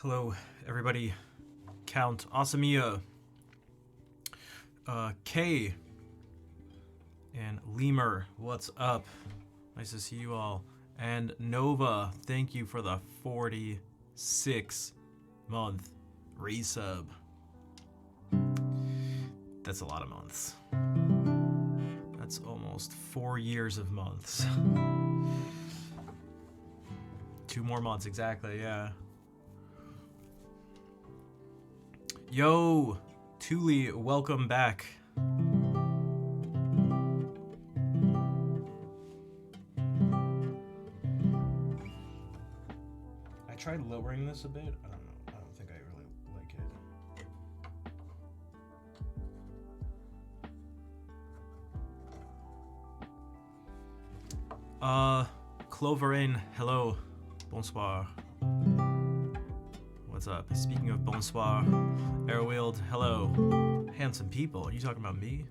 Hello, everybody. Count Asamiya, Kay, and Lemur. What's up? Nice to see you all. And Nova, thank you for the 46-month resub. That's a lot of months. That's almost 4 years of months. 2 more months, exactly, yeah. Yo, Thule, welcome back. I tried lowering this a bit. I don't know. I don't think I really like it. Cloverain, hello. Bonsoir. What's up? Speaking of bonsoir, Airwield, hello. Handsome people, are you talking about me?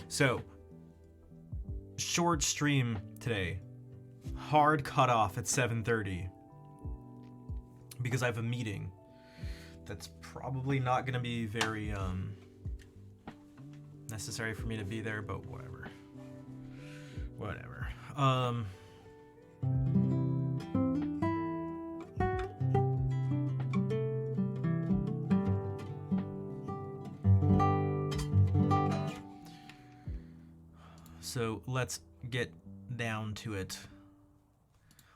So, short stream today. Hard cutoff at 7:30. Because I have a meeting. That's probably not gonna be very necessary for me to be there, but whatever. Whatever. So let's get down to it.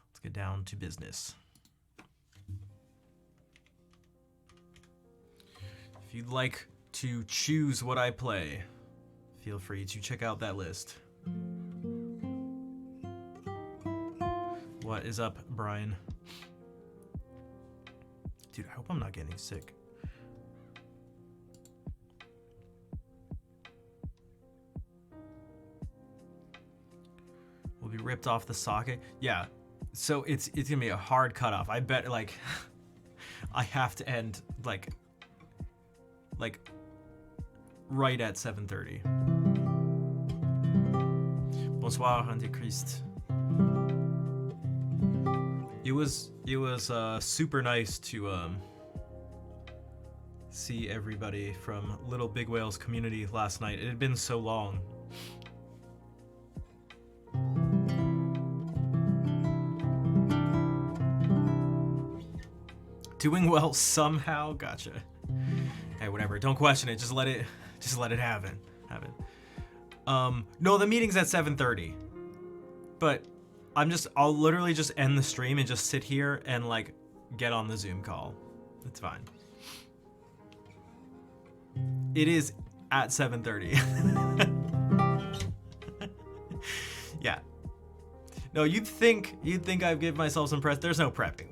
Let's get down to business. If you'd like to choose what I play, feel free to check out that list. What is up, Brian? Dude, I hope I'm not getting sick. Will be ripped off the socket. Yeah, so it's gonna be a hard cutoff. I bet like I have to end like right at 7:30. Bonsoir, Antichrist. It was super nice to see everybody from Little Big Whales community last night. It had been so long. Doing well somehow? Gotcha. Hey, whatever. Don't question it. Just let it happen. No, the meeting's at 7:30. But I'll literally just end the stream and just sit here and like get on the Zoom call. It's fine. It is at 7:30. Yeah. No, you'd think I'd give myself some prep. There's no prepping.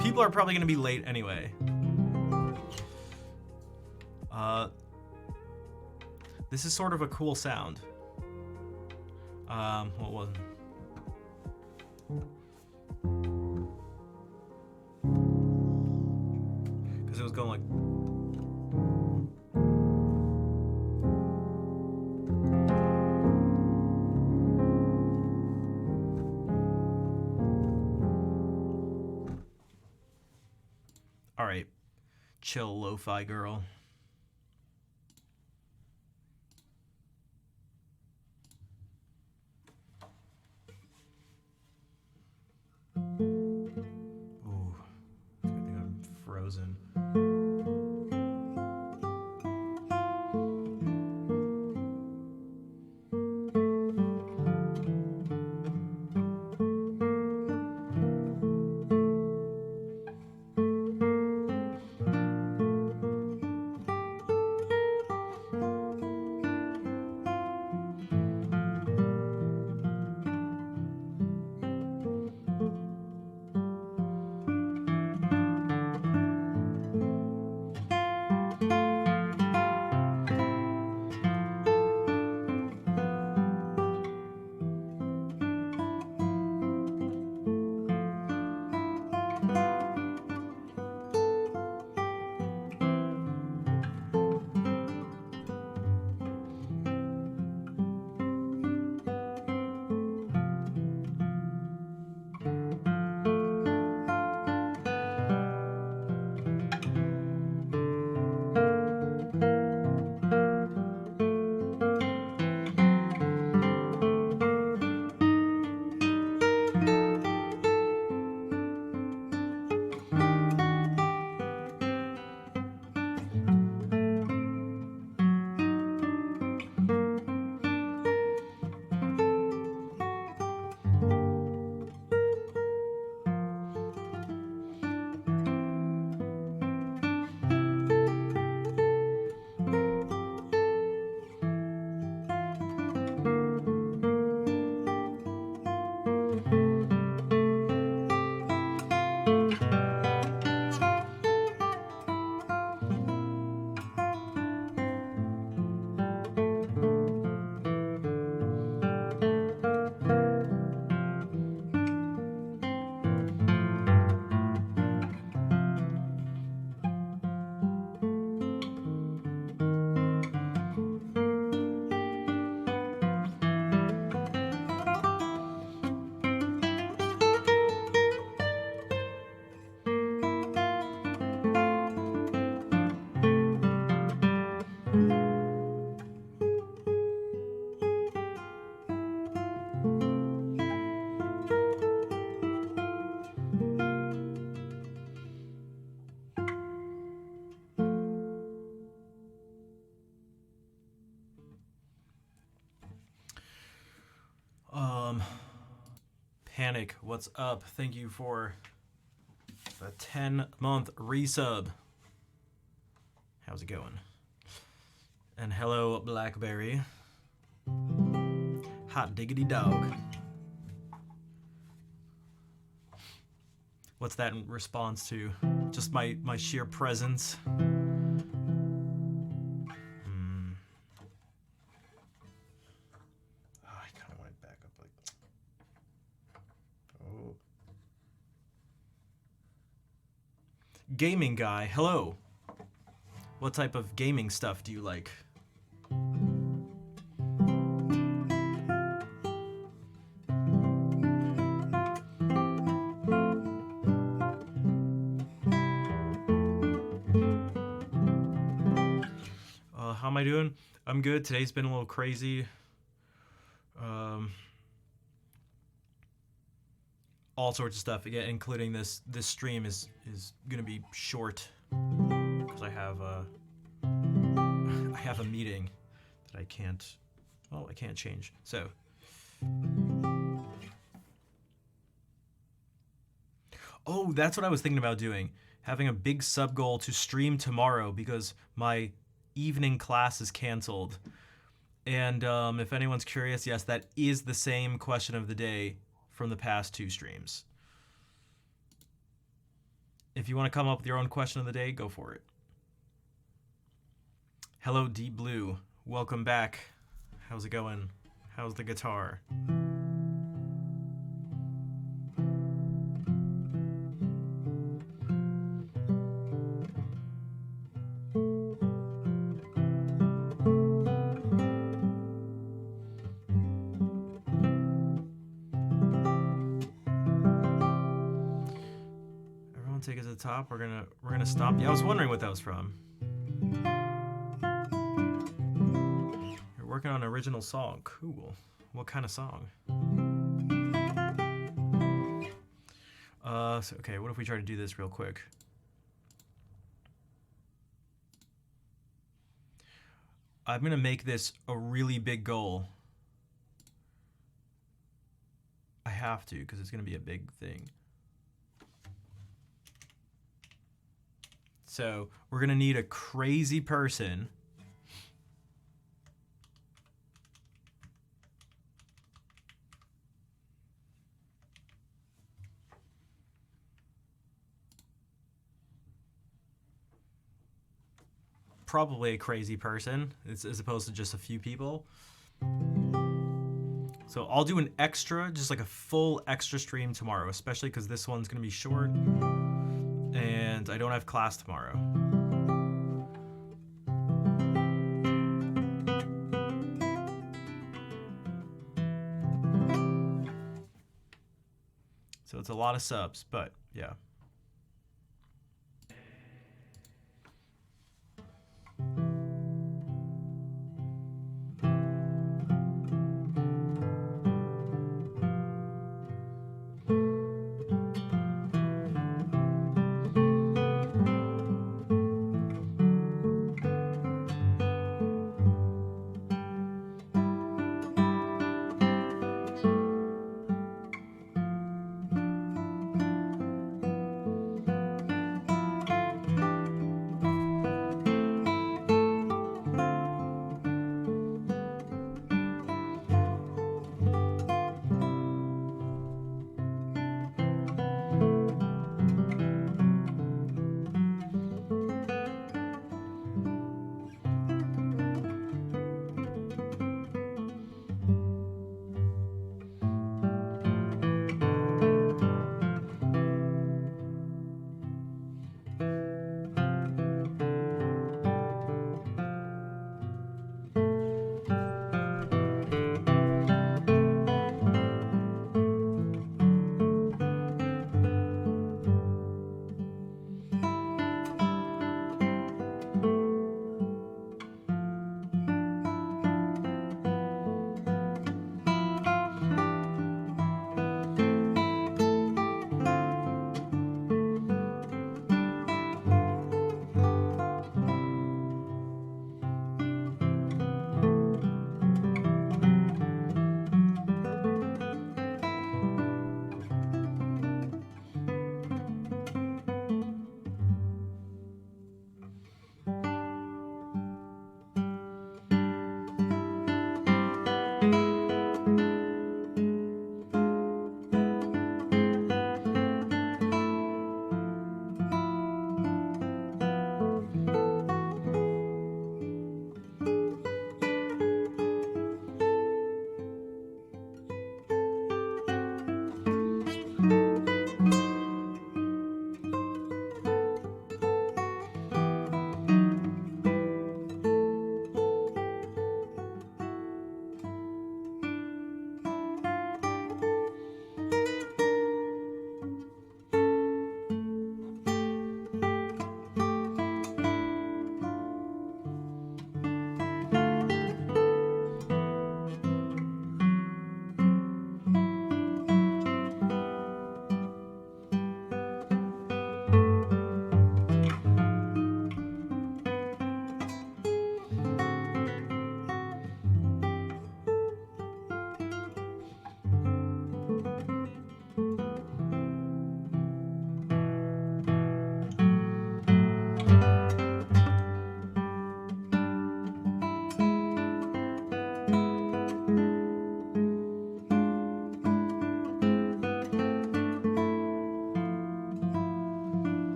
People are probably gonna be late anyway. This is sort of a cool sound. What was it? going like. All right, chill, lo-fi girl. Ooh, good thing I'm frozen. Panic, what's up? Thank you for the 10-month resub. How's it going? And hello, Blackberry. Hot diggity dog. What's that in response to? Just my sheer presence. Gaming guy, hello. What type of gaming stuff do you like? How am I doing? I'm good. Today's been a little crazy. All sorts of stuff, again, including this stream is gonna be short because I have a meeting that I can't change. So oh, that's what I was thinking about doing, having a big sub goal to stream tomorrow because my evening class is canceled. And if anyone's curious, yes, that is the same question of the day from the past 2 streams. If you want to come up with your own question of the day, go for it. Hello, Deep Blue. Welcome back. How's it going? How's the guitar? take it to the top. We're gonna stop. Yeah, I was wondering what that was from. You're working on an original song. Cool. What kind of song? Okay, what if we try to do this real quick? I'm gonna make this a really big goal. I have to, because it's gonna be a big thing. So we're gonna need a crazy person. Probably a crazy person, as opposed to just a few people. So I'll do an extra, just like a full extra stream tomorrow, especially because this one's gonna be short and I don't have class tomorrow. So it's a lot of subs, but yeah.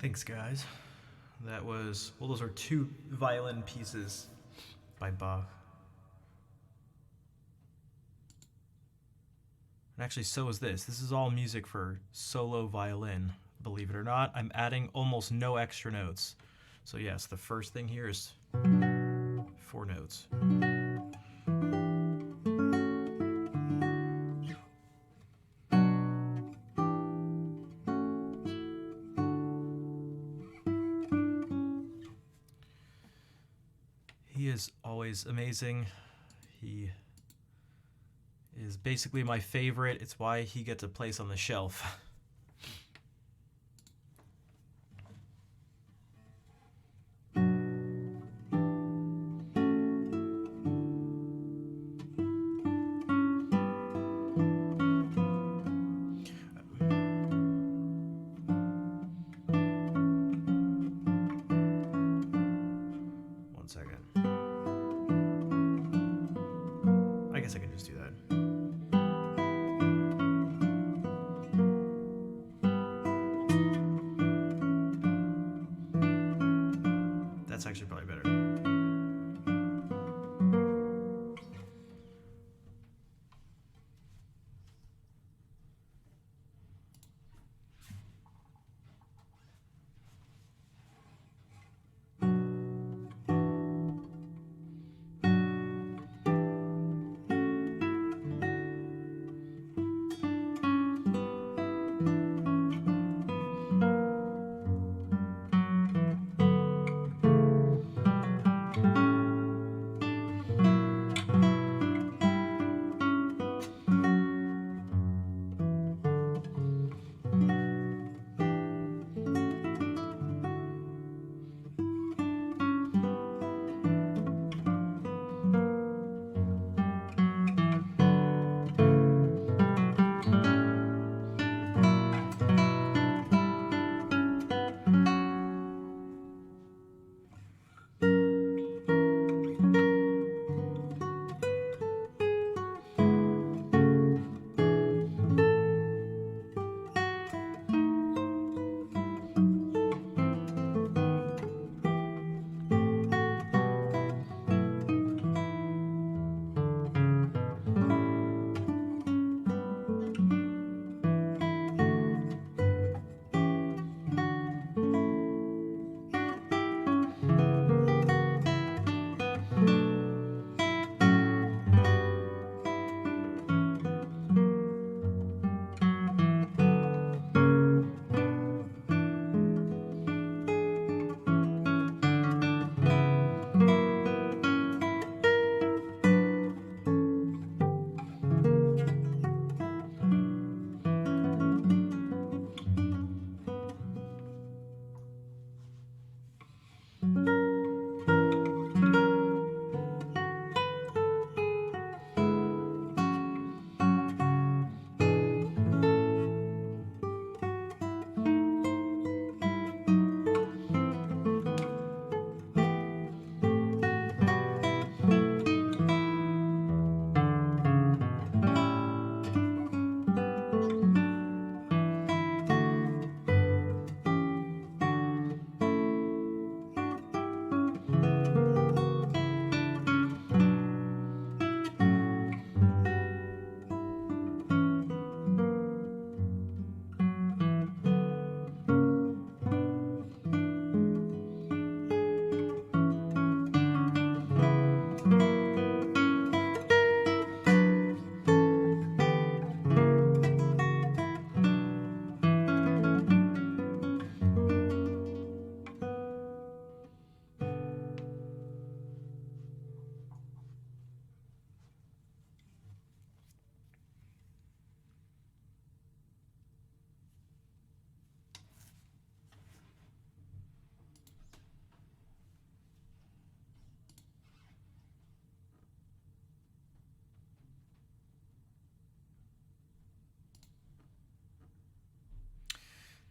Thanks, guys. That was, well, those are two violin pieces by Bach. And actually, so is this. This is all music for solo violin, believe it or not. I'm adding almost no extra notes. So yes, the first thing here is 4 notes. He is always amazing. He is basically my favorite. It's why he gets a place on the shelf. One second. I guess I can just do that. That's actually probably better.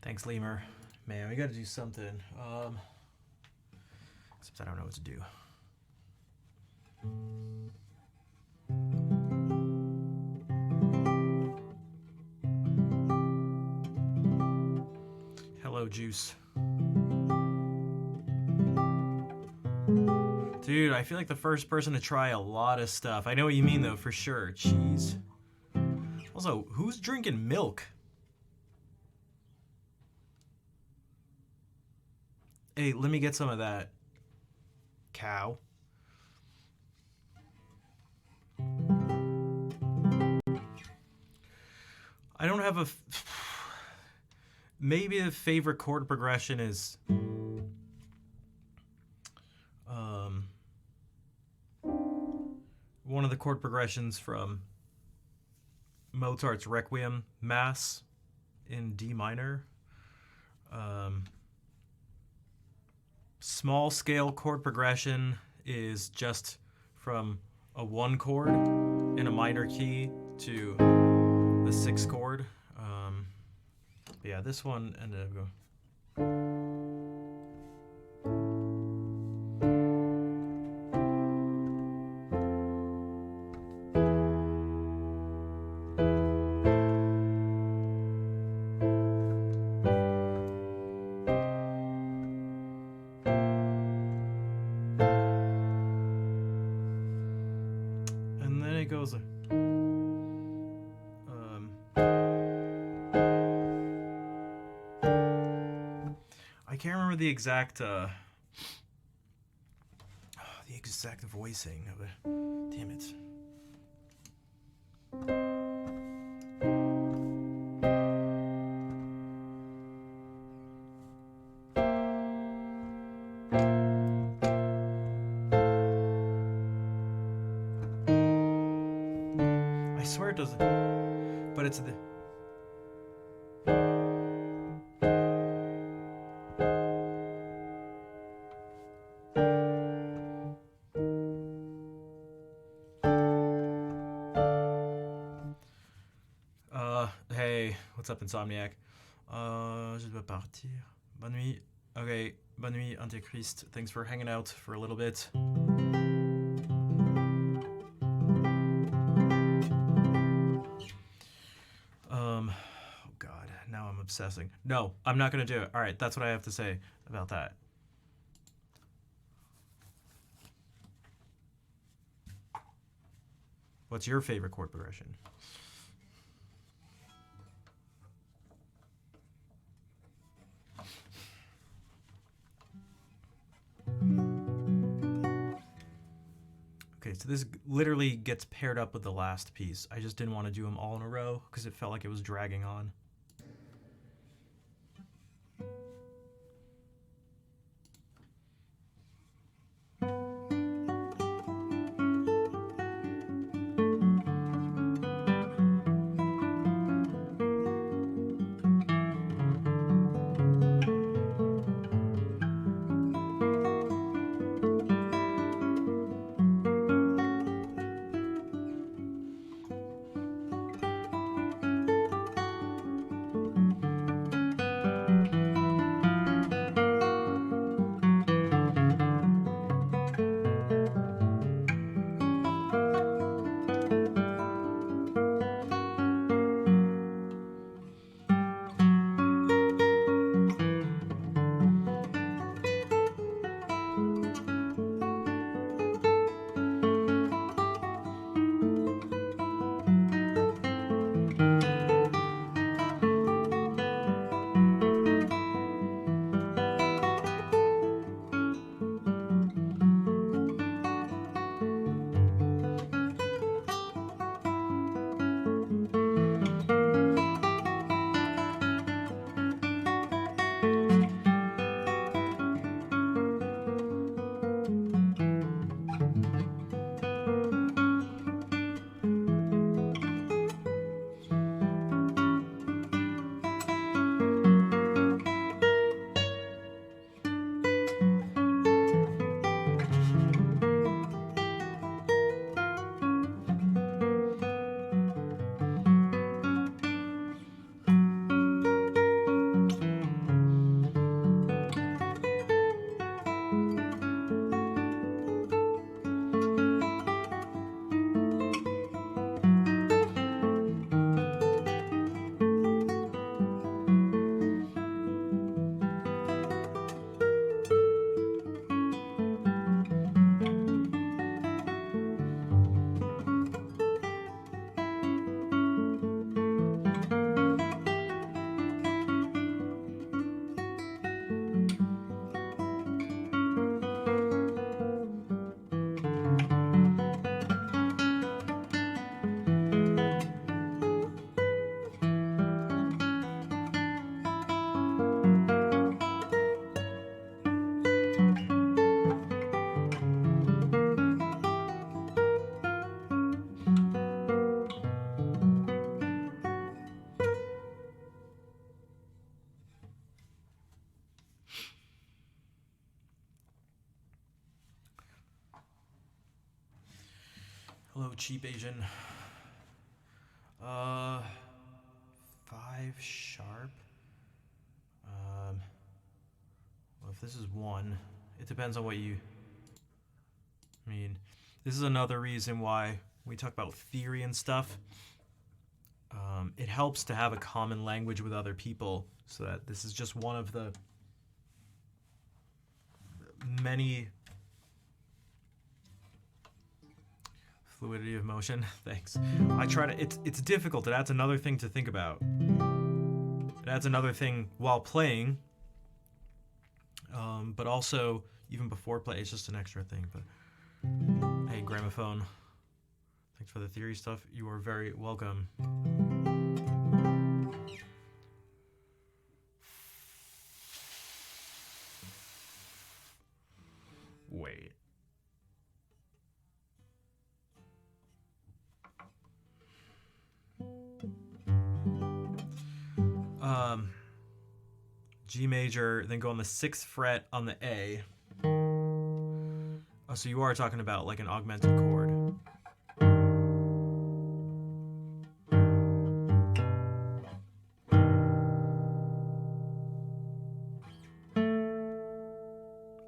Thanks, Lemur. Man, we gotta do something. Except I don't know what to do. Hello, Juice. Dude, I feel like the first person to try a lot of stuff. I know what you mean though, for sure. Cheese. Also, who's drinking milk? Hey, let me get some of that. Cow. I don't have a. Maybe a favorite chord progression is. One of the chord progressions from Mozart's Requiem Mass in D minor. Small scale chord progression is just from a 1 chord in a minor key to the 6th chord. But yeah, this one ended up going. And then it goes. I can't remember the exact voicing of it. Damn it. I swear it doesn't, but it's the. Hey, what's up, Insomniac? Je dois partir. Bonne nuit. Okay, bonne nuit, Antichrist. Thanks for hanging out for a little bit. Oh God, now I'm obsessing. No, I'm not gonna do it. All right, that's what I have to say about that. What's your favorite chord progression? Okay, so this literally gets paired up with the last piece. I just didn't want to do them all in a row because it felt like it was dragging on. Hello, cheap Asian. Uh, 5 sharp. Well, if this is 1, it depends on what you... I mean, this is another reason why we talk about theory and stuff. It helps to have a common language with other people, so that this is just one of the many... Fluidity of motion. Thanks. I try to... It's difficult. It adds another thing to think about. It adds another thing while playing. But also, even before play, it's just an extra thing. But hey, Gramophone. Thanks for the theory stuff. You are very welcome. Wait. G major, then go on the 6th fret on the A. Oh, so you are talking about like an augmented chord.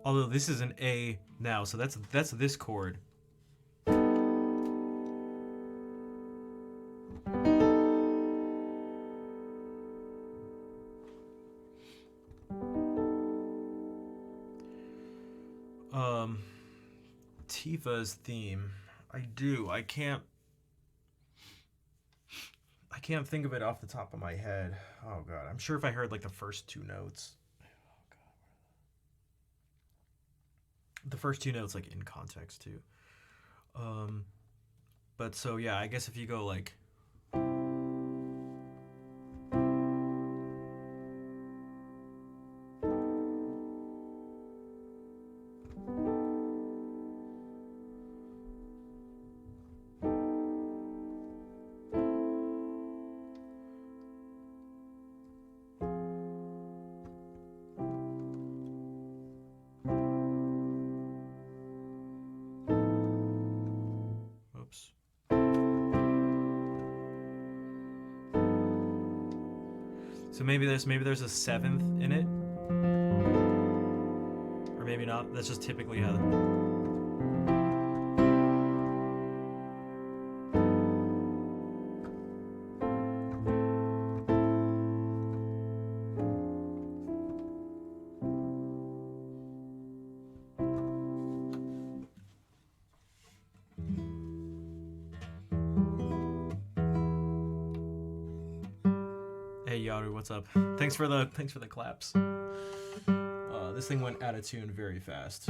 Although this is an A now, so that's this chord. Tifa's theme. I can't think of it off the top of my head. Oh god. I'm sure if I heard like the first 2 notes. Oh god. The first 2 notes like in context too. But so yeah, I guess if you go like so maybe there's a 7th in it, or maybe not. That's just typically how. Hey Yaru, what's up? Thanks for the claps. This thing went out of tune very fast.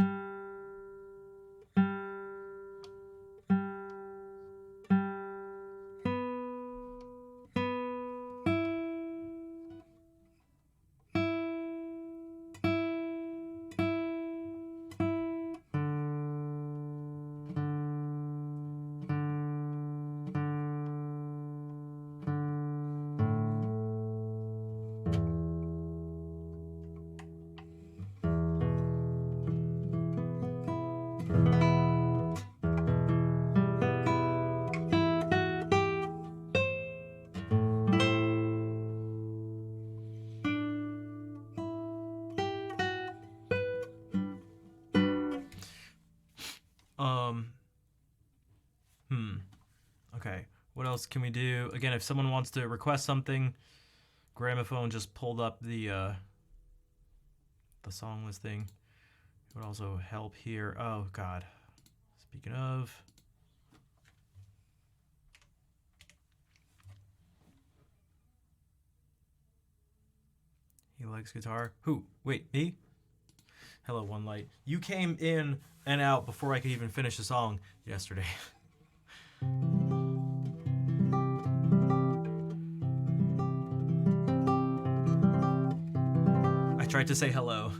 Okay, what else can we do? Again, if someone wants to request something, Gramophone just pulled up the song listing. It would also help here. Oh god. Speaking of, he likes guitar. Who? Wait, me? Hello, One Light. You came in and out before I could even finish the song yesterday. I tried to say hello.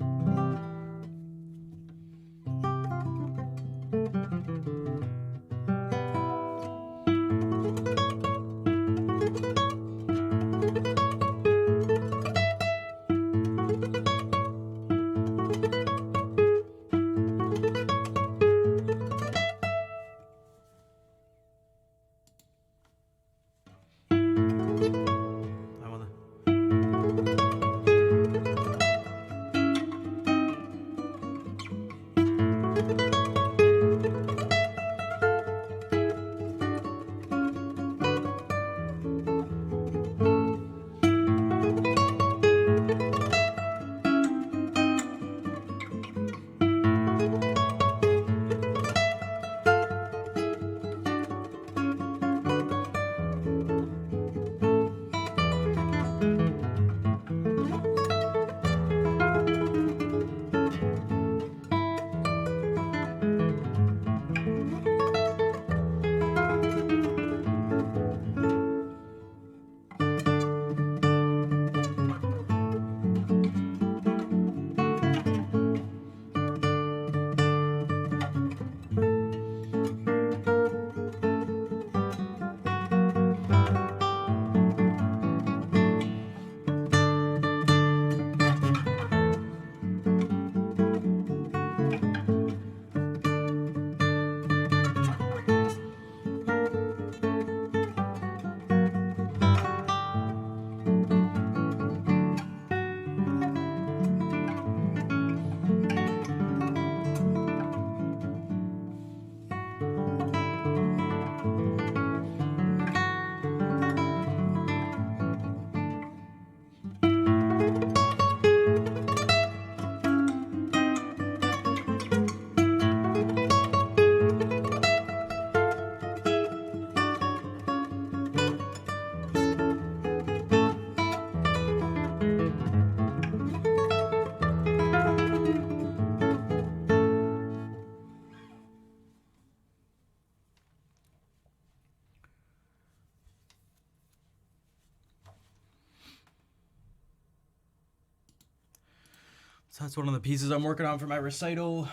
So that's one of the pieces I'm working on for my recital.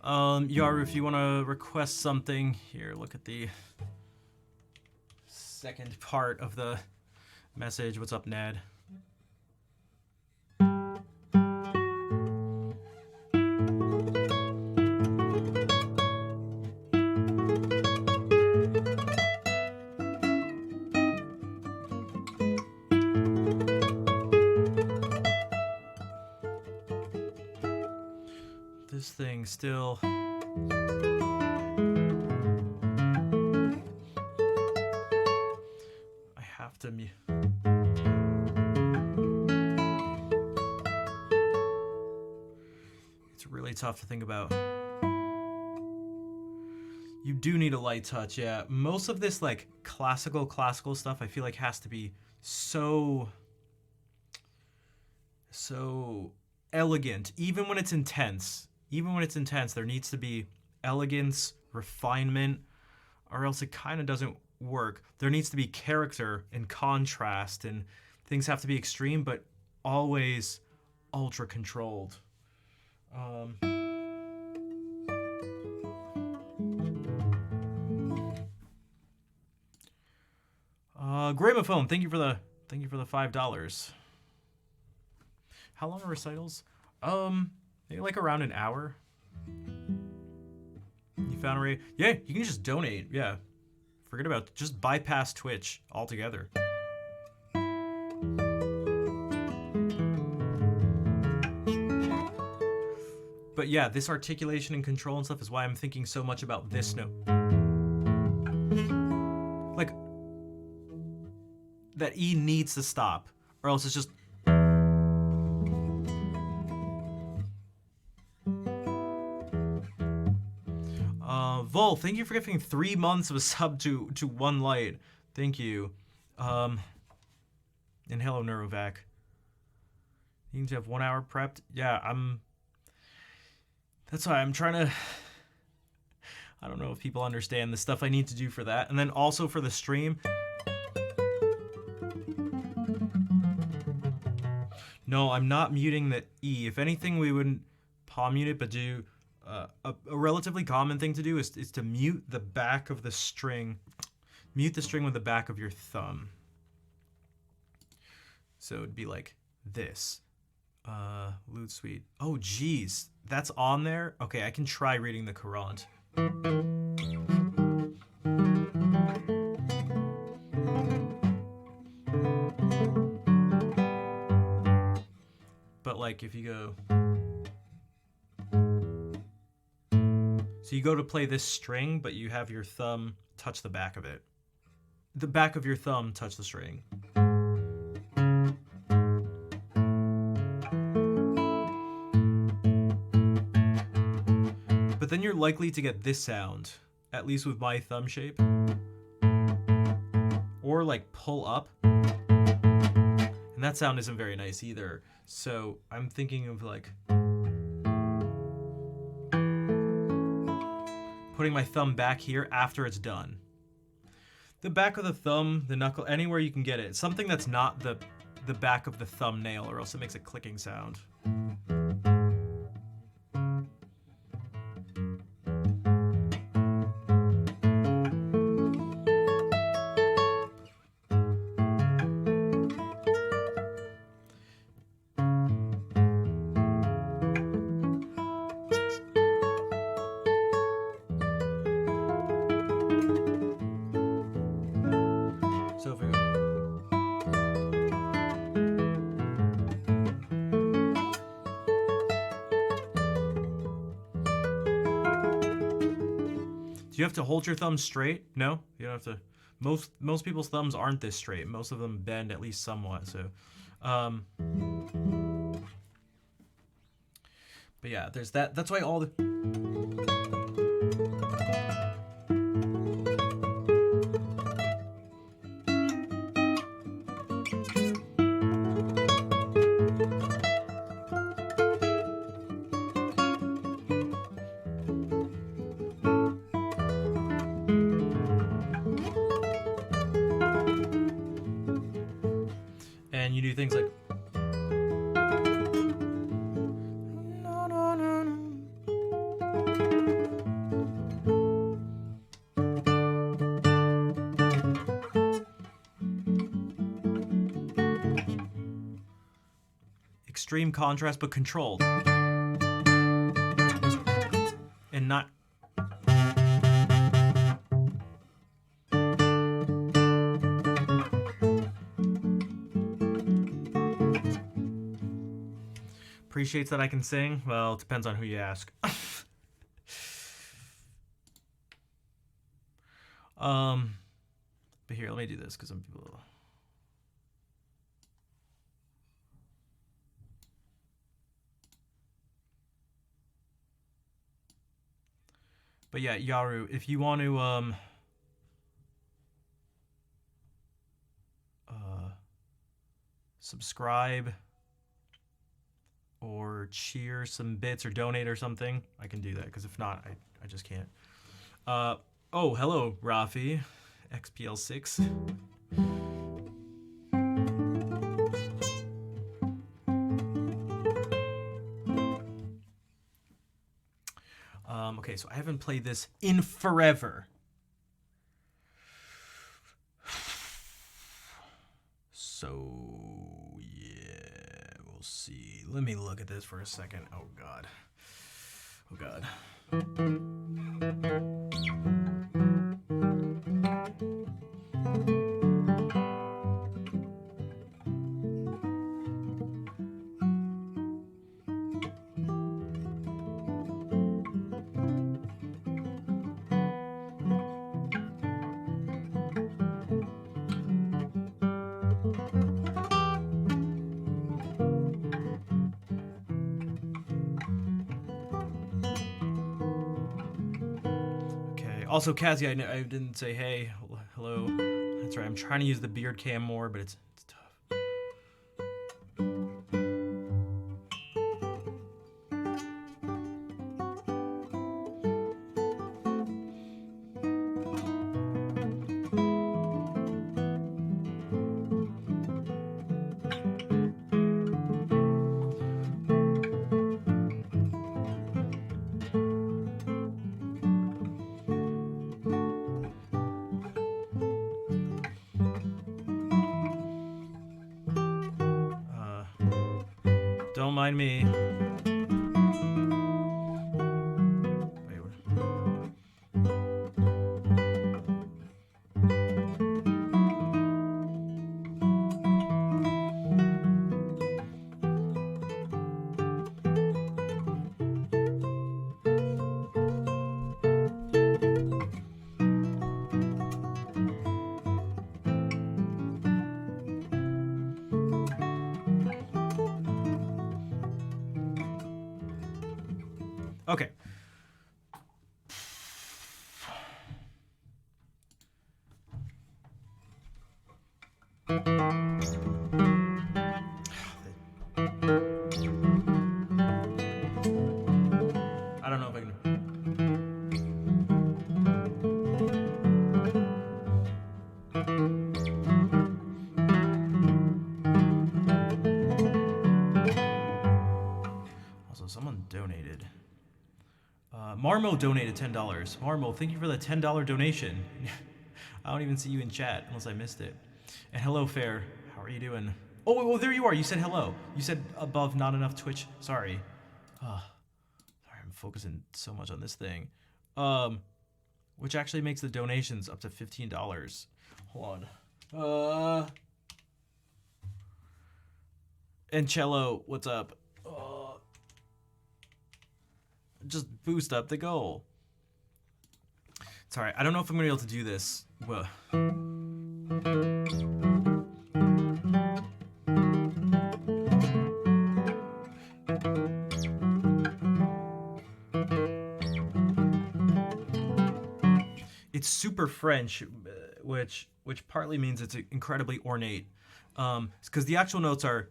Yaru, if you want to request something, here, look at the second part of the message. What's up, Ned? This thing still... I have to mute. It's really tough to think about. You do need a light touch, yeah. Most of this like classical stuff I feel like has to be so elegant, even when it's intense. Even when it's intense, there needs to be elegance, refinement, or else it kind of doesn't work. There needs to be character and contrast, and things have to be extreme, but always ultra controlled. Gramophone, thank you for the $5. How long are recitals? Maybe like around an hour. You found a way? Yeah, you can just donate. Yeah, forget about just bypass Twitch altogether. But yeah, this articulation and control and stuff is why I'm thinking so much about this note. Like, that E needs to stop, or else it's just... Vol, thank you for giving 3 months of a sub to One Light. Thank you. And hello, Neurovac. You need to have 1 hour prepped? Yeah, that's why I'm trying to... I don't know if people understand the stuff I need to do for that. And then also for the stream... No, I'm not muting the E. If anything, we wouldn't palm mute it, but do... a relatively common thing to do is to mute the back of the string. Mute the string with the back of your thumb. So it'd be like this. Lute Suite. Oh, geez. That's on there? Okay, I can try reading the Courant. But like if you go... So you go to play this string, but you have your thumb touch the back of it. The back of your thumb touch the string. But then you're likely to get this sound, at least with my thumb shape. Or like pull up. And that sound isn't very nice either. So I'm thinking of like... putting my thumb back here after it's done. The back of the thumb, the knuckle, anywhere you can get it. Something that's not the back of the thumbnail, or else it makes a clicking sound. Do you have to hold your thumb straight? No, you don't have to. Most people's thumbs aren't this straight. Most of them bend at least somewhat. So, but yeah, there's that. That's why all the. And you do things like extreme contrast, but controlled. And not... Appreciates that I can sing? Well, it depends on who you ask. But here, let me do this, because some people... But yeah, Yaru, if you want to subscribe or cheer some bits or donate or something, I can do that, because if not, I just can't. Oh, hello, Rafi, XPL6. Okay, so I haven't played this in forever. So, yeah, we'll see. Let me look at this for a second. Oh, God. Oh, God. Also, Kazi, I didn't say hey, hello. That's right, I'm trying to use the beard cam more, but it's tough. Don't mind me. Wait, what? Okay. I don't know if I can. Also, someone donated. Marmo donated $10. Marmo, thank you for the $10 donation. I don't even see you in chat unless I missed it. And hello, Fair. How are you doing? Oh, there you are. You said hello. You said above not enough Twitch. Sorry. Sorry, I'm focusing so much on this thing. Which actually makes the donations up to $15. Hold on. And Cello, what's up? Just boost up the goal. It's alright. I don't know if I'm gonna be able to do this. Well. It's super French, which partly means it's incredibly ornate. Because the actual notes are.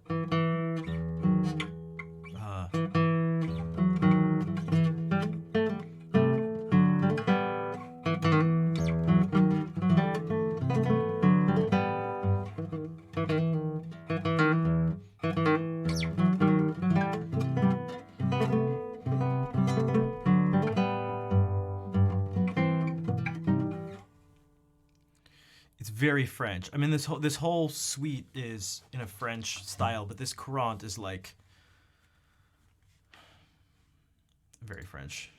Very French. I mean, this whole suite is in a French style, but this courant is like Very French.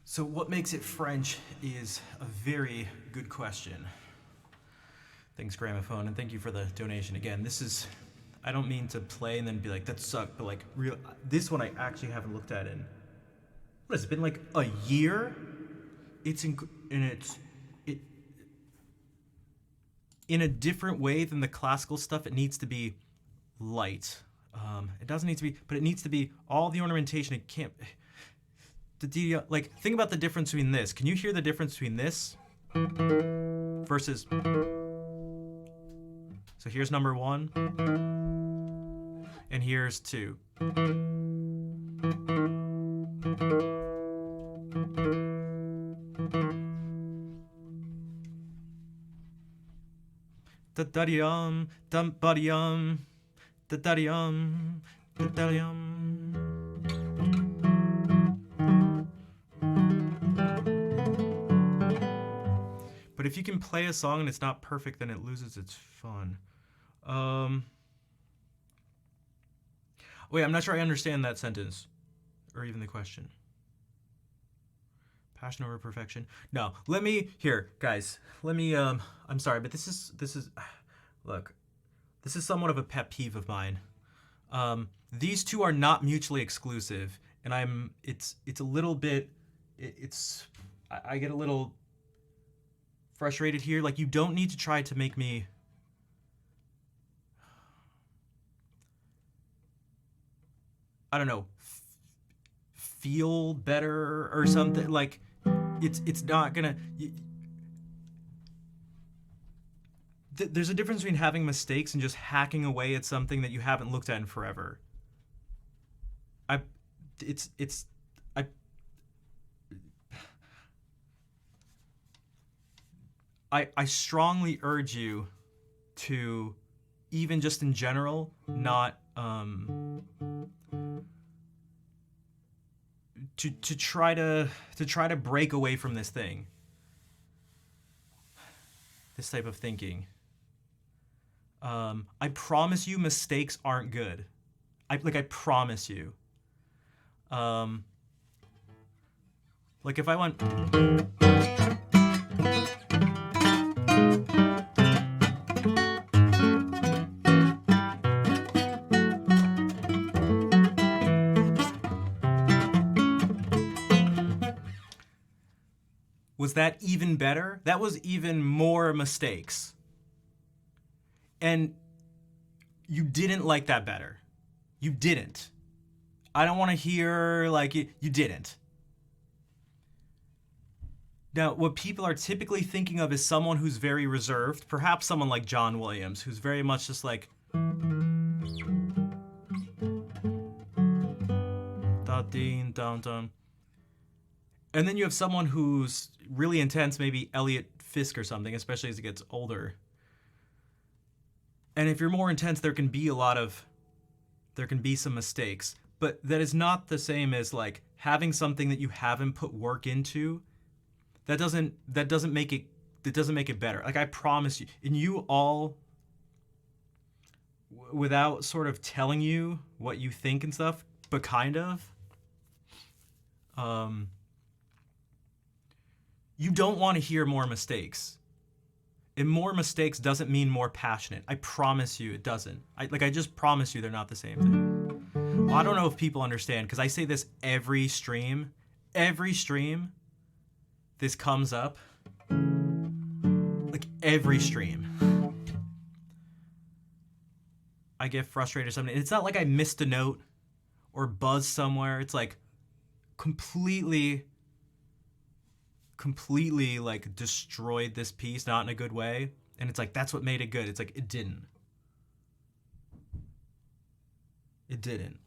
So what makes it French is a very good question. Thanks, Gramophone, and thank you for the donation. Again, this is, I don't mean to play and then be like, that sucked, but like, this one I actually haven't looked at in, what has it been, like a year? It's in a different way than the classical stuff. It needs to be light. It doesn't need to be, but it needs to be all the ornamentation. It can't, like, think about the difference between this. Can you hear the difference between this versus, so here's number 1, and here's 2. Da-da-dum, dum-ba-dum, da-da-dum, da-da-dum. But if you can play a song and it's not perfect, then it loses its fun. Wait, I'm not sure I understand that sentence, or even the question. Passion over perfection. No, let me, here, guys, let me, I'm sorry, but this is, look, this is somewhat of a pet peeve of mine. These two are not mutually exclusive, and it's a little bit, I get a little frustrated here. Like, you don't need to try to make me I don't know, feel better or something. Like, it's not gonna there's a difference between having mistakes and just hacking away at something that you haven't looked at in forever. I strongly urge you to, even just in general, not um, to try to break away from this thing, this type of thinking. I promise you, mistakes aren't good. I promise you. Like if I went. Was that even better? That was even more mistakes. And you didn't like that better. You didn't. I don't want to hear like you didn't. Now, what people are typically thinking of is someone who's very reserved, perhaps someone like John Williams, who's very much just like da-ding, dum-dum. And then you have someone who's really intense, maybe Elliot Fisk or something, especially as he gets older. And if you're more intense, there can be some mistakes. But that is not the same as like having something that you haven't put work into. That doesn't make it better. Like I promise you, and you all, without sort of telling you what you think and stuff, but kind of, you don't want to hear more mistakes. And more mistakes doesn't mean more passionate. I promise you it doesn't. I just promise you they're not the same thing. Well, I don't know if people understand, because I say this every stream. Every stream, this comes up. Like every stream. I get frustrated or something. It's not like I missed a note or buzzed somewhere. It's like completely like destroyed this piece, not in a good way. And it's like, that's what made it good. It's like, it didn't. It didn't.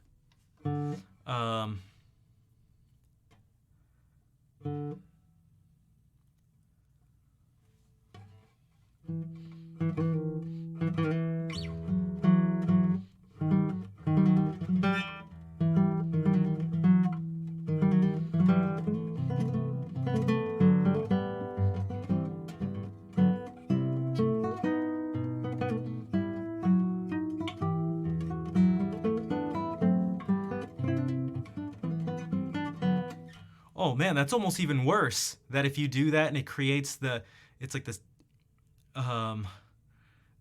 Oh man, that's almost even worse. That if you do that and it creates it's like this, that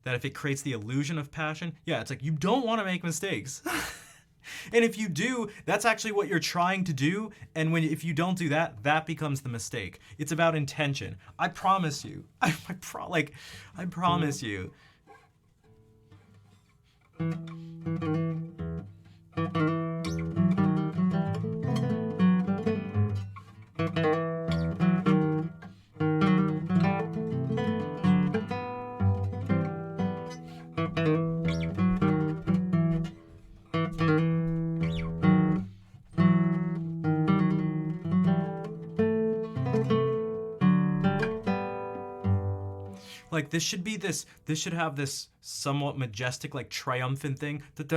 if it creates the illusion of passion, yeah, it's like you don't want to make mistakes. And if you do, that's actually what you're trying to do. And if you don't do that, that becomes the mistake. It's about intention. I promise you. I promise you. Like this should have this somewhat majestic, like triumphant thing. But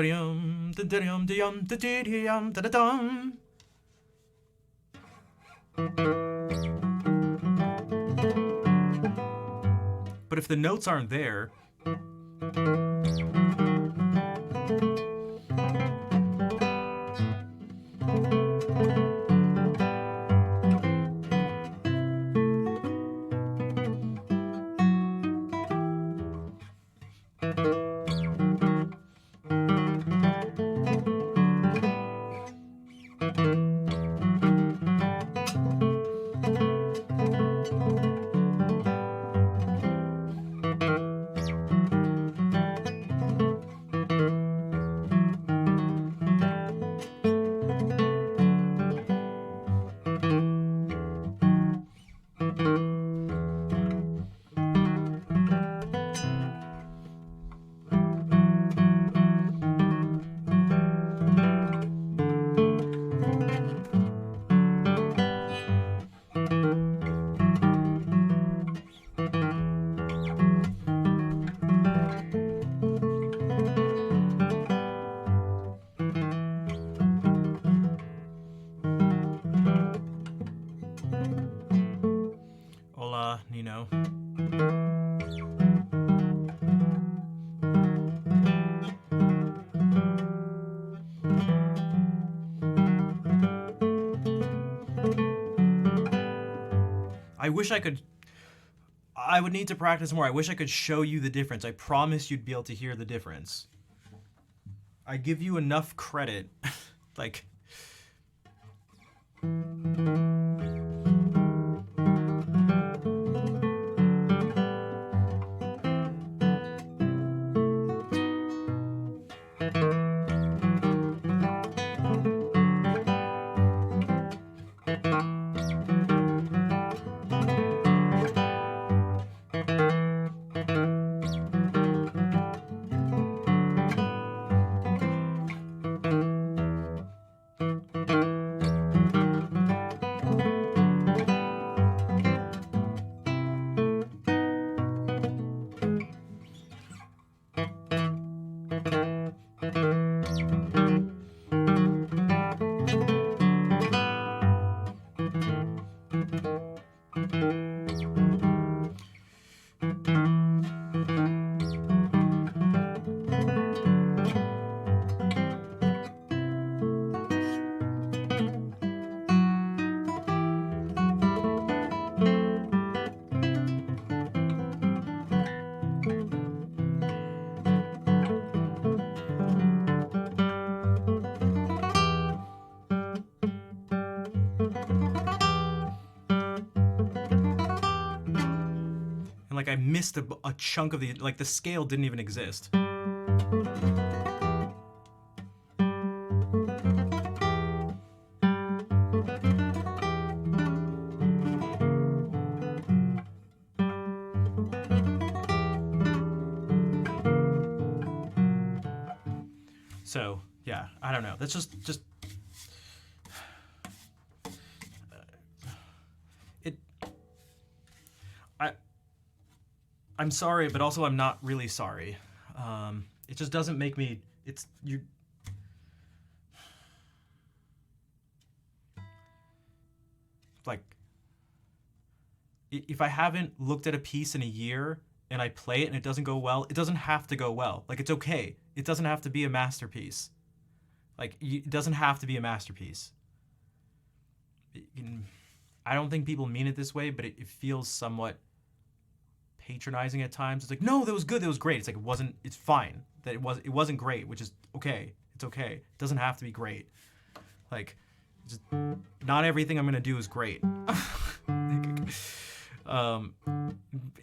if the notes aren't there, I wish I could. I would need to practice more. I wish I could show you the difference. I promise you'd be able to hear the difference. I give you enough credit. Like. And like I missed a chunk of like the scale didn't even exist. So yeah, I don't know. That's just it. I'm sorry, but also I'm not really sorry. It just doesn't make me. It's you. Like, if I haven't looked at a piece in a year and I play it and it doesn't go well, it doesn't have to go well. Like, it's okay. It doesn't have to be a masterpiece. Like, it doesn't have to be a masterpiece. I don't think people mean it this way, but it feels somewhat patronizing at times. It's like, no, that was good, that was great. It's like, it wasn't. It's fine that it wasn't great, which is okay. It's okay. It doesn't have to be great. Like, just not everything I'm gonna do is great.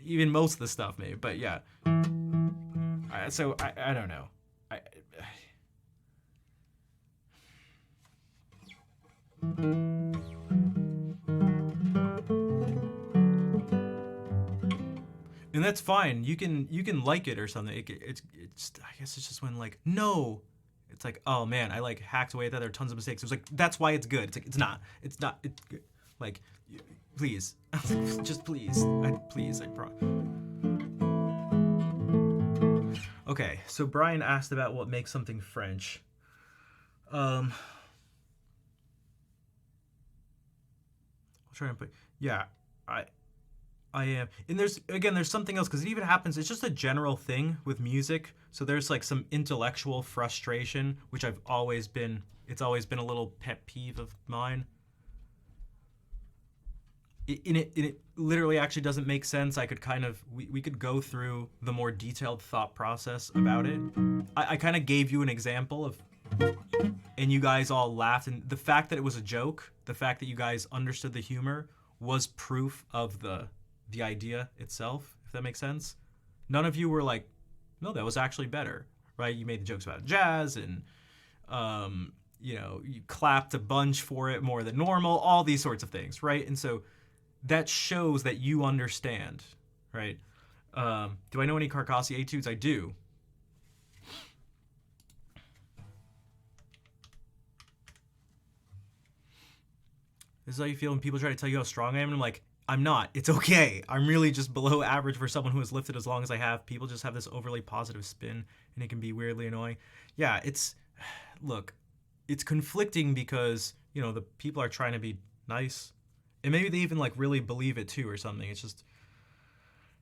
Even most of the stuff, maybe. But yeah. So I don't know. And that's fine. You can like it or something. It's I guess it's just when like no, it's like, oh man, I like hacked away at that. There are tons of mistakes. It was like, that's why it's good. It's like, it's not it's good. Like, please, just please, I Okay, so Brian asked about what makes something French. I'll try and put, yeah, I am. And there's something else, because it even happens, it's just a general thing with music. So there's like some intellectual frustration, which it's always been a little pet peeve of mine. It literally actually doesn't make sense. I could kind of, we could go through the more detailed thought process about it. I kind of gave you an example of, and you guys all laughed. And the fact that it was a joke, the fact that you guys understood the humor was proof of the idea itself, if that makes sense. None of you were like, no, that was actually better, right? You made the jokes about jazz and, you clapped a bunch for it more than normal, all these sorts of things, right? And so that shows that you understand, right? Do I know any Carcassi etudes? I do. This is how you feel when people try to tell you how strong I am, and I'm like, I'm not. It's okay. I'm really just below average for someone who has lifted as long as I have. People just have this overly positive spin, and it can be weirdly annoying. Yeah, look, it's conflicting because, the people are trying to be nice. And maybe they even, like, really believe it, too, or something. It's just,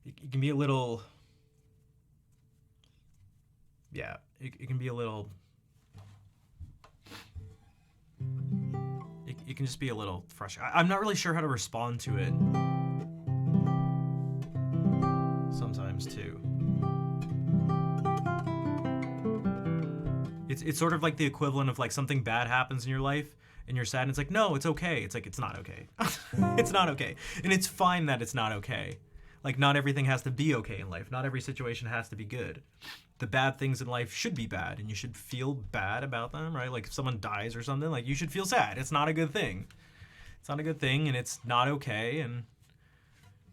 it can be a little, yeah, it can be a little, it can just be a little frustrating. I'm not really sure how to respond to it. sometimes too. It's sort of like the equivalent of like something bad happens in your life and you're sad and it's like, no, it's okay. It's like, it's not okay. It's not okay. And it's fine that it's not okay. Like, not everything has to be okay in life. Not every situation has to be good. The bad things in life should be bad, and you should feel bad about them, right? Like, if someone dies or something, like, you should feel sad. It's not a good thing. It's not a good thing, and it's not okay,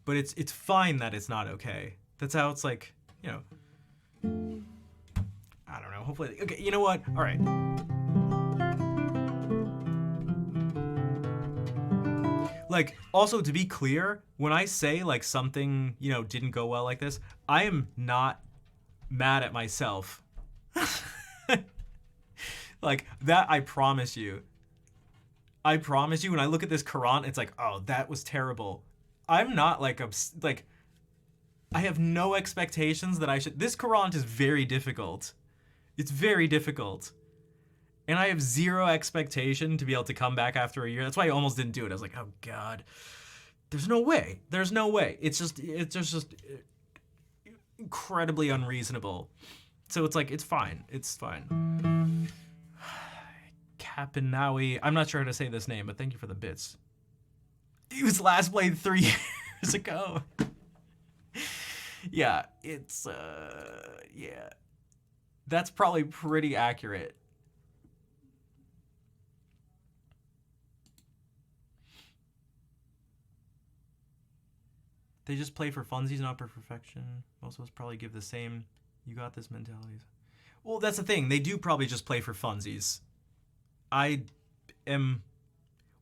but it's fine that it's not okay. That's how it's like, you know, I don't know, hopefully, okay, you know what? All right. Like, also, to be clear, when I say, like, something, you know, didn't go well like this, I am not mad at myself. Like, that, I promise you. I promise you, when I look at this Quran, it's like, oh, that was terrible. I'm not, like, I have no expectations that I should... This Quran is very difficult. It's very difficult. And I have zero expectation to be able to come back after a year. That's why I almost didn't do it. I was like, oh God, there's no way. There's no way. It's just incredibly unreasonable. So it's like, it's fine. It's fine. Kapinawi. I'm not sure how to say this name, but thank you for the bits. He was last played 3 years ago. Yeah, it's, yeah. That's probably pretty accurate. They just play for funsies, not for perfection. Most of us probably give the same, you got this mentality. Well, that's the thing. They do probably just play for funsies.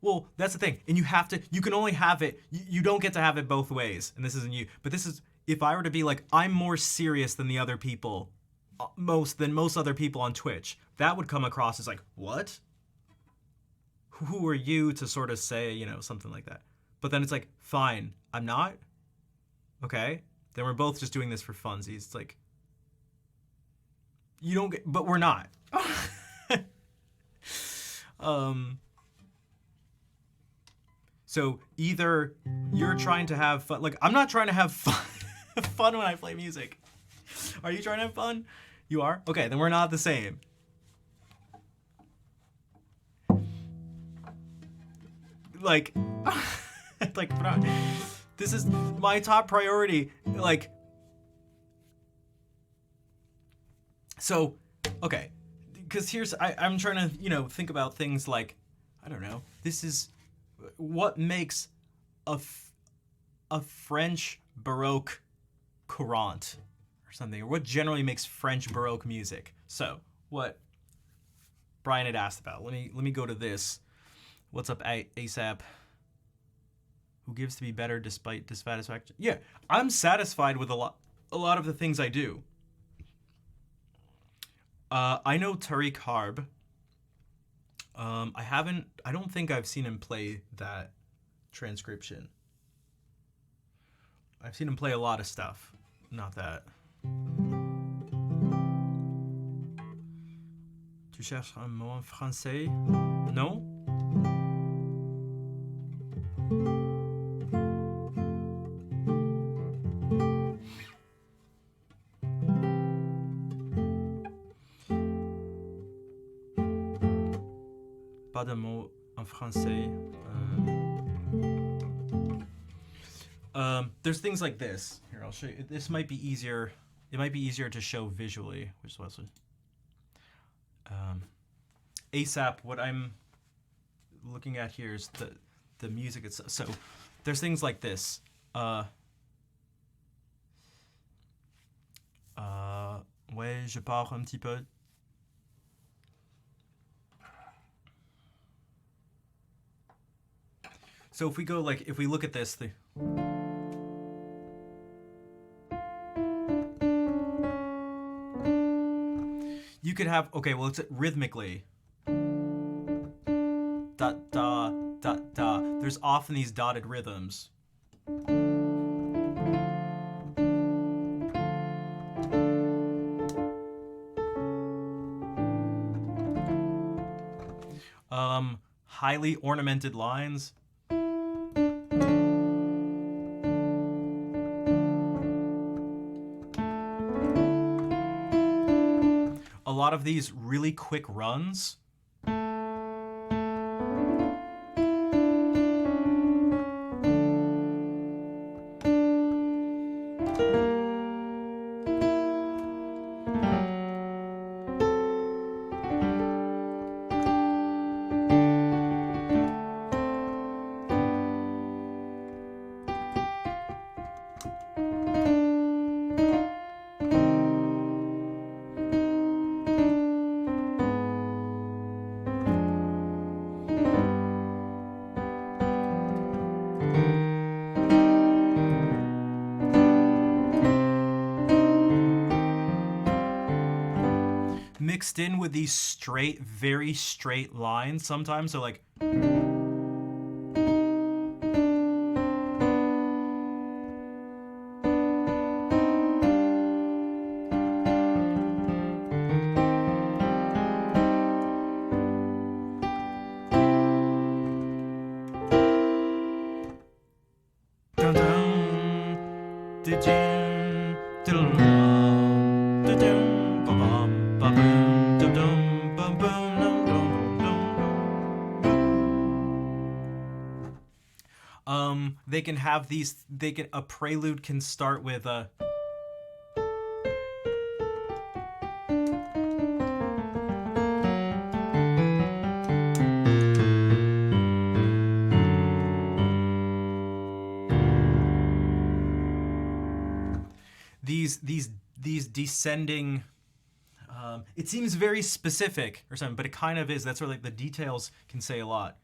Well, that's the thing. And you can only have it, you don't get to have it both ways. And this isn't you. But this is, if I were to be like, I'm more serious than the other people, most other people on Twitch, that would come across as like, what? Who are you to sort of say, you know, something like that? But then it's like, fine, I'm not. Okay, then we're both just doing this for funsies. It's like, you don't get, but we're not. So either you're trying to have fun, like, I'm not trying to have fun when I play music. Are you trying to have fun? You are? Okay, then we're not the same. Like, like, this is my top priority. Like, so, okay, because here's, I'm trying to, you know, think about things like, I don't know, this is what makes a French Baroque courant or something, or what generally makes French Baroque music. So, what Brian had asked about. Let me go to this. What's up, ASAP? Who gives to be better despite dissatisfaction? Yeah, I'm satisfied with a lot of the things I do. I know Tariq Harb. I don't think I've seen him play that transcription. I've seen him play a lot of stuff, not that. Tu cherches un mot en français? Non? Pas de mot en français. There's things like this. Here, I'll show you. This might be easier. It might be easier to show visually, which was ASAP. What I'm looking at here is the music itself. So there's things like this. Ouais, je pars un petit peu. So if we go like, if we look at this, you could have, okay, well, it's rhythmically. Da, da, da, da. There's often these dotted rhythms. Highly ornamented lines. a lot of these really quick runs. Mixed in with these straight, very straight lines sometimes. So like, dun dun, dun dun, dun dun, ba bum, ba boom, dum dum, bum boom, dum dum dum. They can have these. A prelude can start with a. These descending. It seems very specific or something, but it kind of is. That's where like the details can say a lot.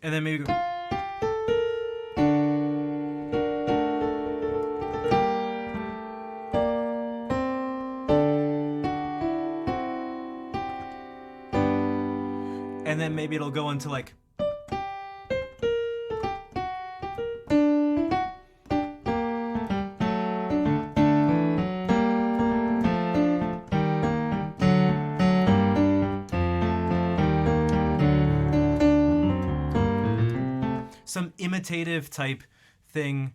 And then maybe go. And then maybe it'll go into like. Some imitative type thing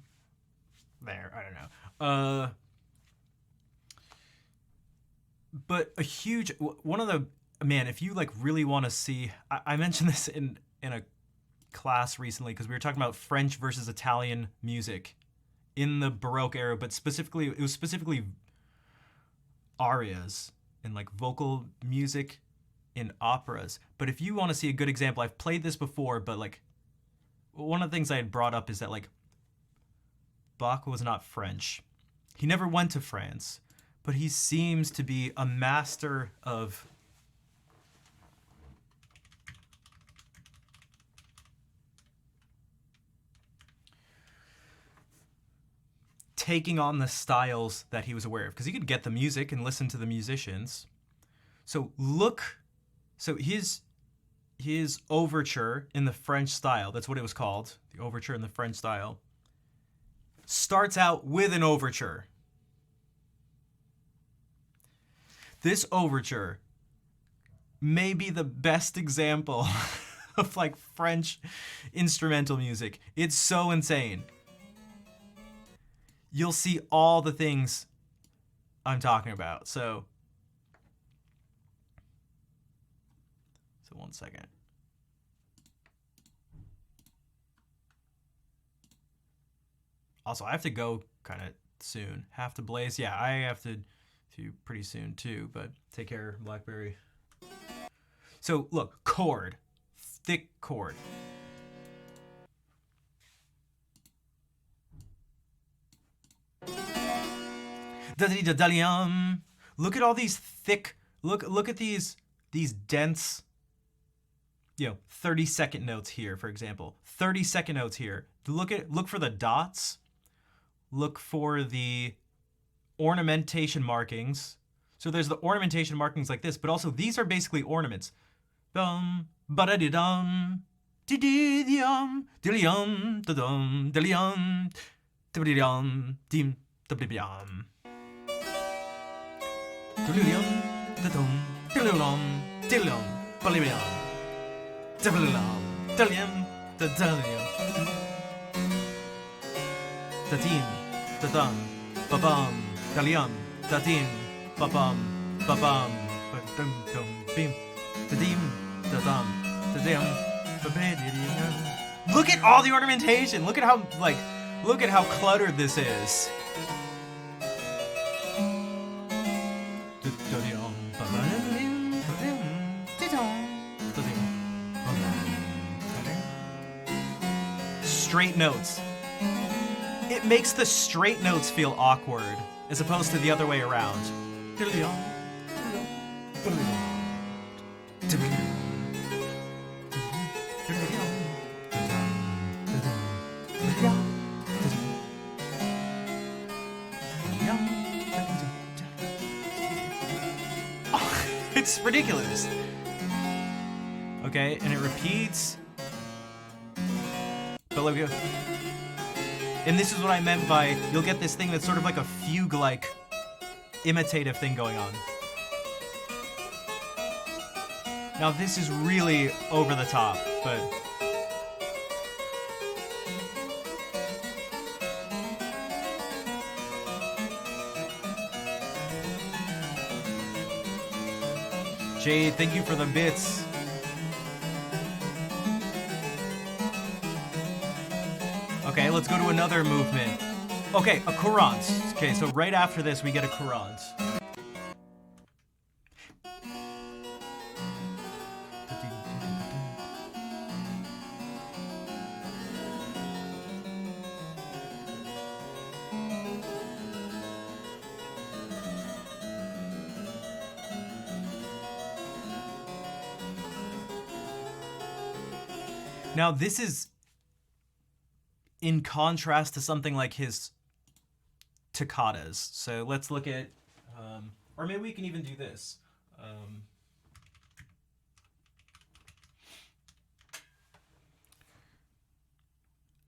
there. I don't know. But a huge one of the man, if you like really want to see, I mentioned this in a class recently because we were talking about French versus Italian music in the Baroque era, but specifically it was specifically arias and like vocal music in operas. But if you want to see a good example, I've played this before, but like one of the things I had brought up is that like Bach was not French. He never went to France, but he seems to be a master of taking on the styles that he was aware of, because he could get the music and listen to the musicians. So his overture in the French style, that's what it was called, the overture in the French style, starts out with an overture. This overture may be the best example of like French instrumental music. It's so insane. You'll see all the things I'm talking about. So 1 second. Also, I have to go kind of soon. Have to blaze. Yeah, I have to pretty soon too, but take care, Blackberry. So look, chord. Thick chord. Look at all these thick, look at these dense. 30-second notes here, for example. 30-second notes here. Look for the dots. Look for the ornamentation markings. So there's the ornamentation markings like this, but also these are basically ornaments. Bum, ba-da-di-dum, di-di-di-dum, di-li-dum, da-dum, di-li-dum, di-li-dum, dim, da-bi-bi-dum. Di-li-dum, da-dum, di-li-dum, di-li-dum, ba-li-bi-dum, di-li-dum, di-li-dum, da-dum, da-dim, da-dum, ba-bum, da-li-dum, da-dim, ba-bum, ba-bum, ba-dum-dum, bim, da-dim, da-dum, da-dim, ba-ba-di-di-dum. Look at all the ornamentation. Look at how cluttered this is. Straight notes. It makes the straight notes feel awkward as opposed to the other way around. It's ridiculous. Okay, and it repeats. But look, and this is what I meant by you'll get this thing that's sort of like a fugue-like imitative thing going on. Now this is really over the top, but Jade, thank you for the bits. Okay, let's go to another movement. Okay, a courant. Okay, so right after this, we get a courant. Now, this is in contrast to something like his toccatas. So let's look at, or maybe we can even do this.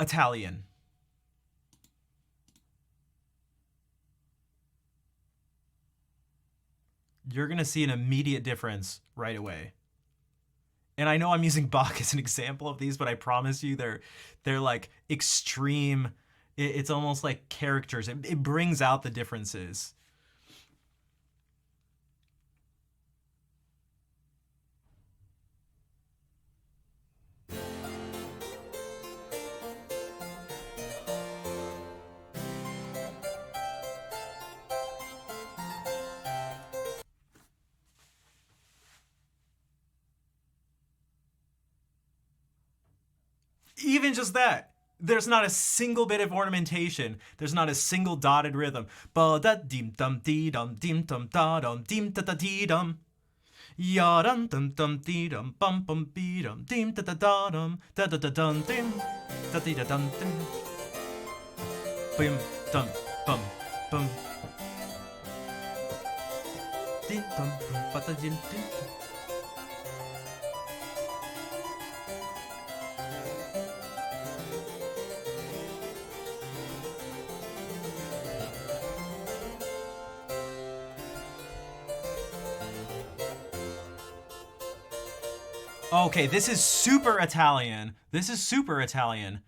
Italian. You're going to see an immediate difference right away. And I know I'm using Bach as an example of these, but I promise you they're like extreme. It's almost like characters. It brings out the differences. Even just that. There's not a single bit of ornamentation. There's not a single dotted rhythm. Ba da dim dum dee dum dim dum da dum dim da da dee dum. Ya dum dum dum dee dum bum bum bee dum dim da da da dum da da da dum dim da dee da dum dim. Bim dum bum bum. Dee dum bum ba da dim dim. Okay, this is super Italian. This is super Italian.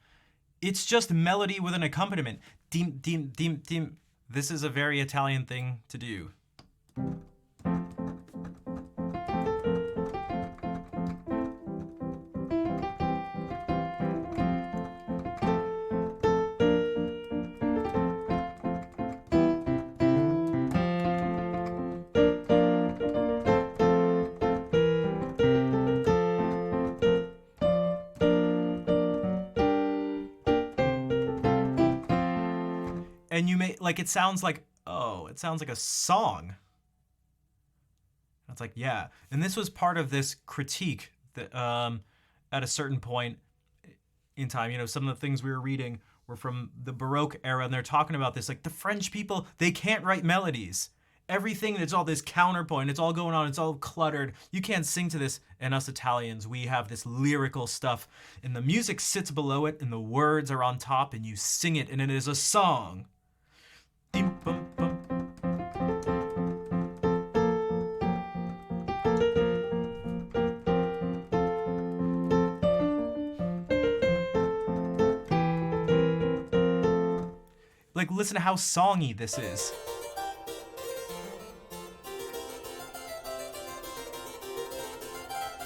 It's just melody with an accompaniment. Dim, dim, dim, dim. This is a very Italian thing to do. And you may, like, it sounds like, oh, it sounds like a song. It's like, yeah. And this was part of this critique that at a certain point in time. You know, some of the things we were reading were from the Baroque era, and they're talking about this. Like, the French people, they can't write melodies. Everything, it's all this counterpoint, it's all going on, it's all cluttered. You can't sing to this. And us Italians, we have this lyrical stuff, and the music sits below it, and the words are on top, and you sing it, and it is a song. Like, listen to how songy this is.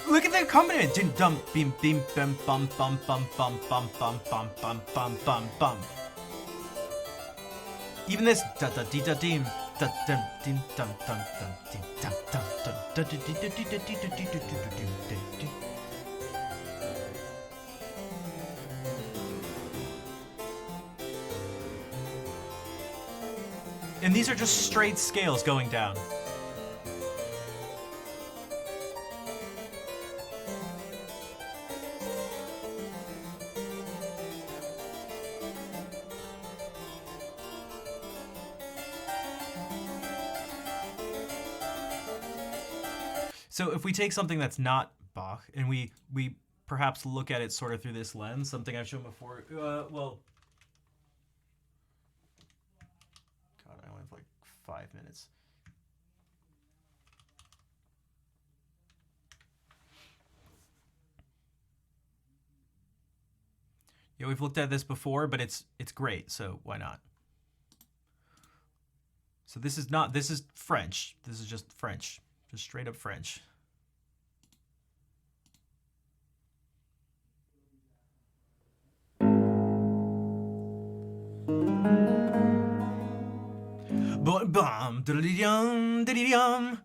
Look at the accompaniment. Ding dum bim bim bum bum bum bum bum bum bum bum bum bum bum bum. Even this da da dee da dim da dum dim dum dum dum dim dum dum dum da da dee da dee da dee da dee da dee da dee. And these are just straight scales going down. So if we take something that's not Bach and we perhaps look at it sort of through this lens, something I've shown before, well, God, I only have like 5 minutes. Yeah, we've looked at this before, but it's great, so why not? So this is French. This is just French. Just straight up French.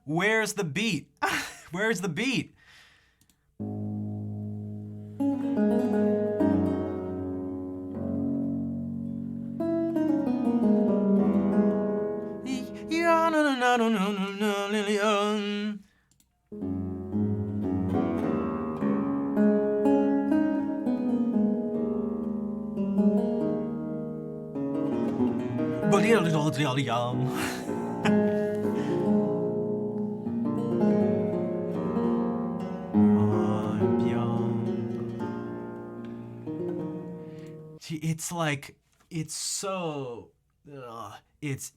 Where's the beat? Where's the beat? It's like, it's so, it's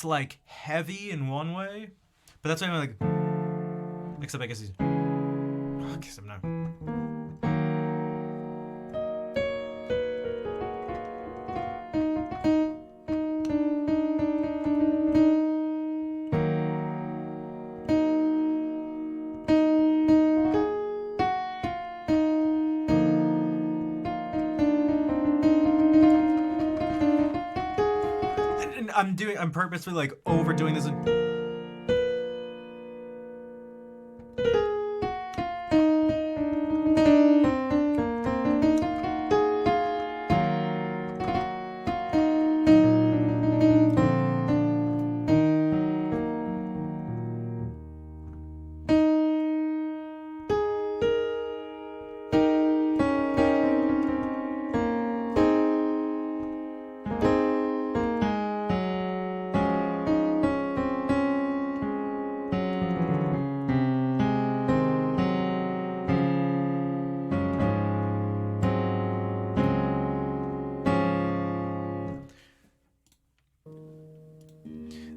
like heavy in one way, but that's why I'm like, except I guess he's, I guess I'm not. I'm purposely like overdoing this.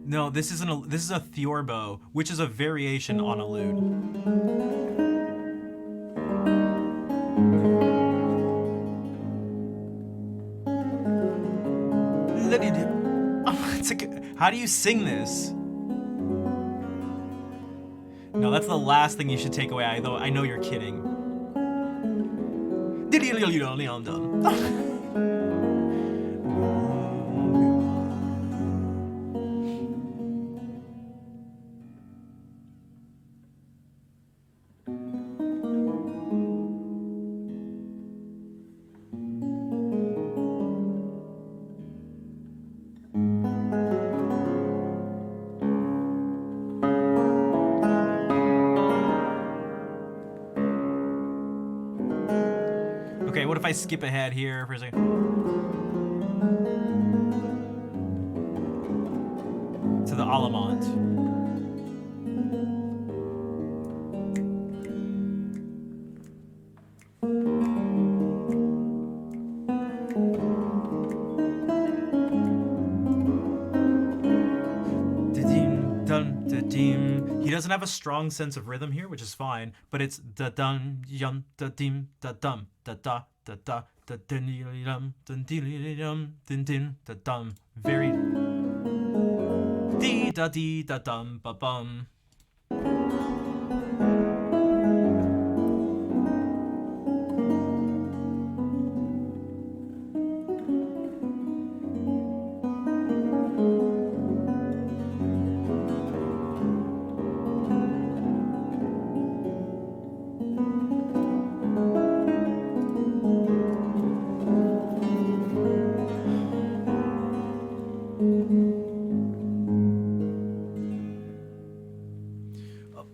No, this is a theorbo, which is a variation on a lute. How do you sing this? No, that's the last thing you should take away. Though I know you're kidding. Okay, what if I skip ahead here for a second? To the Alamant. He doesn't have a strong sense of rhythm here, which is fine, but it's da dum yum da dim da dum da da da da da dum dum dum dum da dum. Very dee da dum ba bum.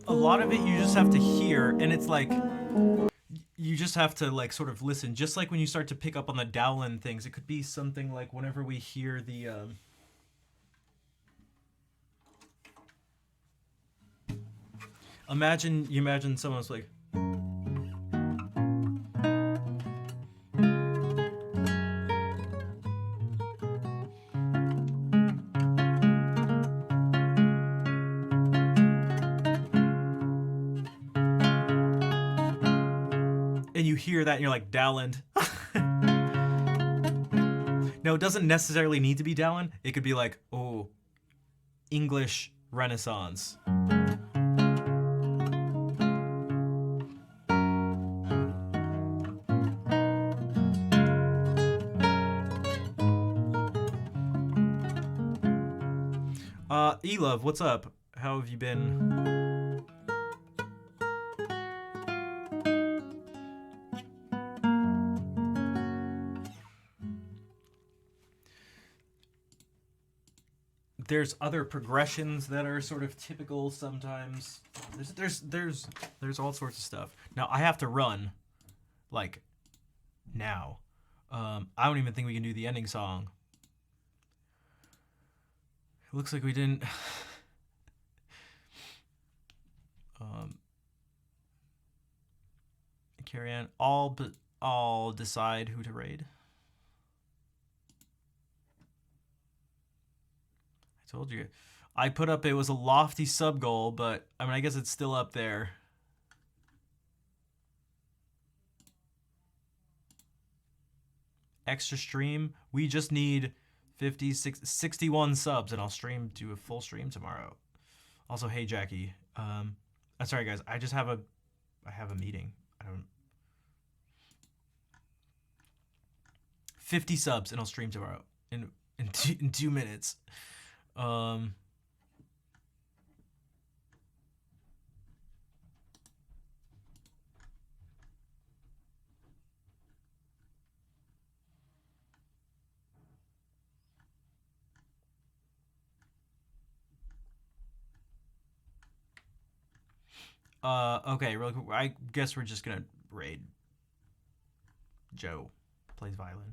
A lot of it you just have to hear, and it's like you just have to like sort of listen. Just like when you start to pick up on the Dowland things, it could be something like whenever we hear the imagine someone's like and you hear that and you're like Dowland. No, it doesn't necessarily need to be Dowland. It could be like, oh, English Renaissance. E-Love, what's up? How have you been? There's other progressions that are sort of typical sometimes. There's all sorts of stuff. Now I have to run, like, now. I don't even think we can do the ending song. It looks like we didn't. Carry on. I'll decide who to raid. I told you. I put up it was a lofty sub goal, but I mean I guess it's still up there. Extra stream. We just need 61 subs and I'll do a full stream tomorrow. Also, hey Jackie. Sorry guys, I have a meeting. 50 subs and I'll stream tomorrow in 2 minutes. Okay, really quick. I guess we're just gonna raid Joe plays violin.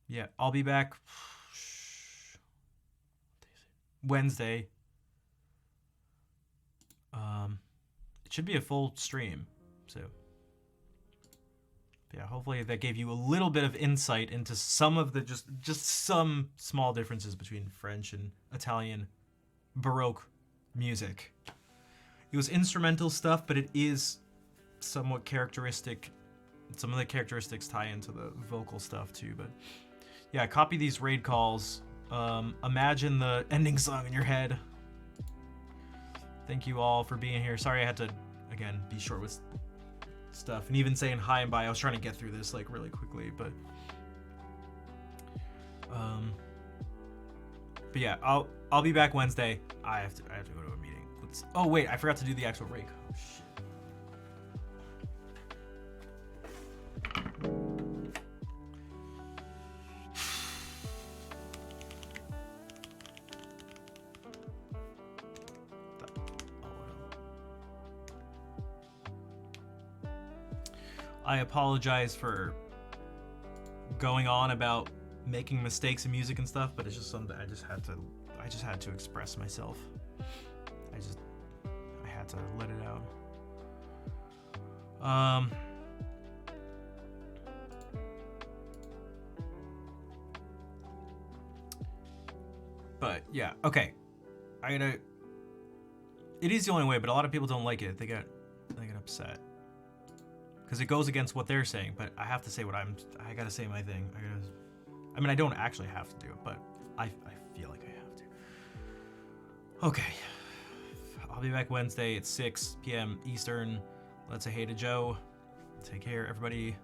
Yeah, I'll be back Wednesday. It should be a full stream, so yeah, hopefully that gave you a little bit of insight into some of the just some small differences between French and Italian Baroque music. It was instrumental stuff, but it is somewhat characteristic. Some of the characteristics tie into the vocal stuff too, but yeah, copy these raid calls. Imagine the ending song in your head. Thank you all for being here. Sorry I had to, again, be short with stuff. And even saying hi and bye, I was trying to get through this like really quickly, but yeah, I'll be back Wednesday. I have to go to a meeting. Oh wait, I forgot to do the actual raid. Oh shit. I apologize for going on about making mistakes in music and stuff, but it's just something I just had to express myself. I had to let it out. But yeah, okay. It is the only way, but a lot of people don't like it. They get upset because it goes against what they're saying. But I have to say I gotta say my thing. I mean, I don't actually have to do it, but I feel like I have to. Okay. I'll be back Wednesday at 6 p.m. Eastern. Let's say hey to Joe. Take care, everybody.